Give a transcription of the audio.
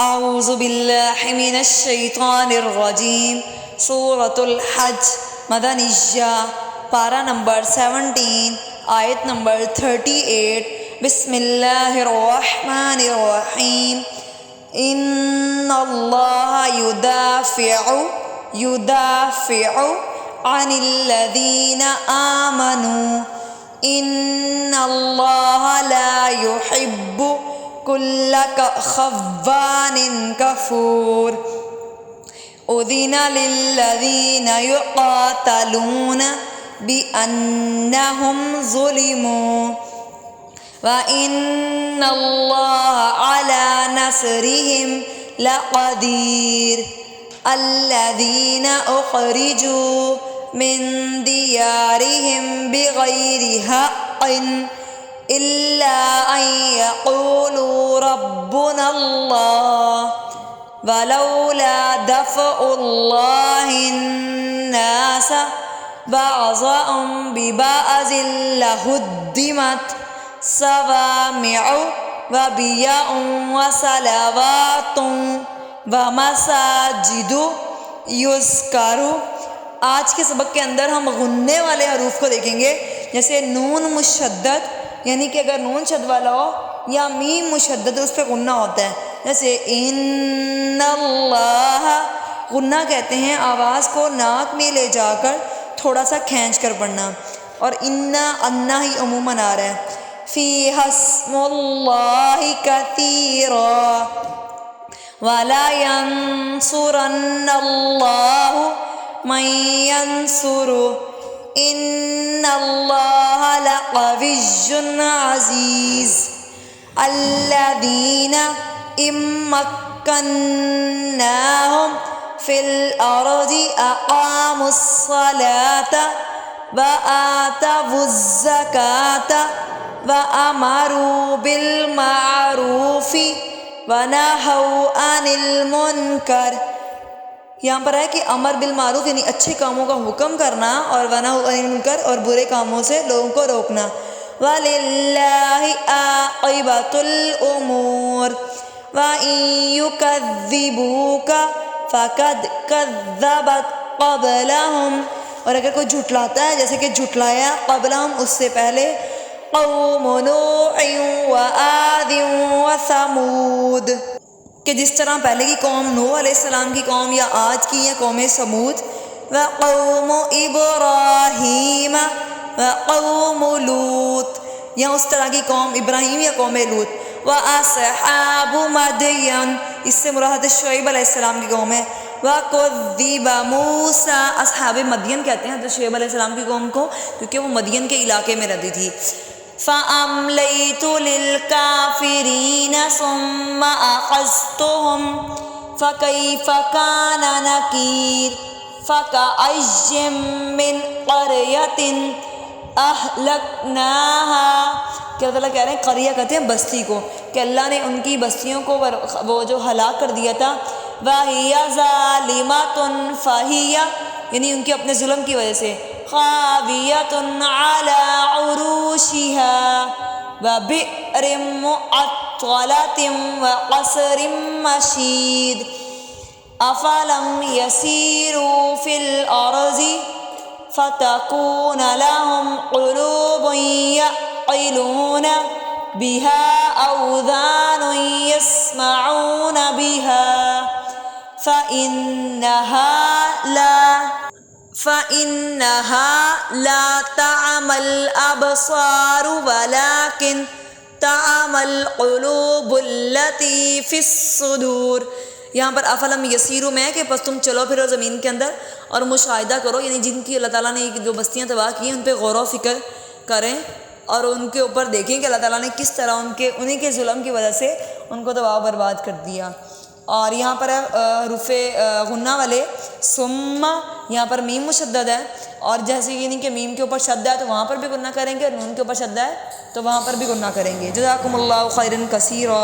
اعوذ باللہ من الشیطان الرجیم۔ سورۃ الحج مدنیہ، پارہ نمبر 17، آیت نمبر 38۔ بسم اللہ الرحمن الرحیم۔ ان اللہ یدافع عن الذین آمنوا ان اللہ لا يحب کل خوان کفور۔ اذن للذین یقاتلون بأنہم ظلموا وَإِنَّ اللَّهَ عَلَى نَصْرِهِمْ لَقَدِيرٌ۔ الَّذِينَ أُخْرِجُوا مِن دِيَارِهِمْ بِغَيْرِ حَقٍّ إِلَّا أَن يَقُولُوا رَبُّنَا اللَّهُ وَلَوْلَا دَفْعُ اللَّهِ النَّاسَ بَعْضَهُم بِبَعْضٍ لَهُدِّمَتْ صوامع وبیع وصلوات ومساجد یذکر۔ آج کے سبق کے اندر ہم غننے والے حروف کو دیکھیں گے، جیسے نون مشدد، یعنی کہ اگر نون شد والا ہو یا میم مشدد اس پہ غنہ ہوتا ہے، جیسے ان اللہ، غنہ کہتے ہیں آواز کو ناک میں لے جا کر تھوڑا سا کھینچ کر پڑھنا، اور انا ہی عموماً آ رہا ہے۔ فیہا اسم اللہ کثیرا ولا ینصرن اللہ من ینصرہ ان اللہ لقوی عزیز۔ الذین ان مکناہم فی الارض اقاموا الصلاة وآتوا الزکاة وَأَمَرُوا بِالْمَعْرُوفِ وَنَهَوْا عَنِ الْمُنْكَرِ۔ یہاں پر ہے کہ امر بالمعروف یعنی اچھے کاموں کا حکم کرنا، اور وَنَهَوْا عَنِ الْمُنْكَرِ اور برے کاموں سے لوگوں کو روکنا۔ وَلِلَّهِ عَاقِبَةُ الْأُمُورِ وَإِن يُكَذِّبُوكَ فَقَدْ كَذَّبَتْ قَبْلَهُمْ، اور اگر کوئی جھٹلاتا ہے جیسے کہ جھٹلایا قبلہم اس سے پہلے، قوم نوح وعاد وثمود، کہ جس طرح پہلے کی قوم نوح علیہ السلام کی قوم یا عاد کی یا قوم سمود، وقوم ابراہیم وقوم لوط، یا اس طرح کی قوم ابراہیم یا قوم لوط، واصحاب مدین، اس سے مراد شعیب علیہ السلام کی قوم ہے، وَكُذِّبَ مُوسَىٰ، اصحاب مدین کہتے ہیں حضرت شعیب علیہ السلام کی قوم کو کیونکہ وہ مدین کے علاقے میں رہتی تھی۔ فَأَمْلَيْتُ لِلْكَافِرِينَ ثُمَّ أَخَذْتُهُمْ فَكَيْفَ كَانَ نَكِيرِ۔ فَكَأَيٍّ مِّن قَرْيَةٍ أَهْلَكْنَاهَا، کہ اللہ تعالیٰ کہہ رہے ہیں قریہ کہتے ہیں بستی کو، کہ اللہ نے ان کی بستیوں کو وہ جو ہلاک کر دیا تھا، وَهِيَ ظَالِمَةٌ فَهِيَ، یعنی ان کے اپنے ظلم کی وجہ سے، خَاوِيَةٌ عَلَىٰ عُرُوشِهَا وَبِئْرٍ مُّعَطَّلَةٍ وَقَصْرٍ مَّشِيدٍ۔ أَفَلَمْ يَسِيرُوا فِي الْأَرْضِ فَتَكُونَ لَهُمْ قُلُوبٌ يَعْقِلُونَ بِهَا أَوْ آذَانٌ يَسْمَعُونَ بِهَا فَإِنَّهَا لَا تَعْمَى الْأَبْصَارُ وَلَكِنْ تَعْمَى الْقُلُوبُ الَّتِي فِي الصُّدُورِ۔ یہاں پر افلم یسیرو میں ہے کہ پس تم چلو پھرو زمین کے اندر اور مشاہدہ کرو، یعنی جن کی اللہ تعالیٰ نے جو بستیاں تباہ کی ہیں ان پہ غور و فکر کریں اور ان کے اوپر دیکھیں کہ اللہ تعالیٰ نے کس طرح انہیں کے ظلم کی وجہ سے ان کو تباہ و برباد کر دیا۔ اور یہاں پر حروف غنہ والے ثم، یہاں پر میم مشدد ہے، اور جیسے یعنی کہ میم کے اوپر شد ہے تو وہاں پر بھی غنہ کریں گے، اور نون کے اوپر شد ہے تو وہاں پر بھی غنہ کریں گے۔ جزاکم اللہ خیرا کثیرا۔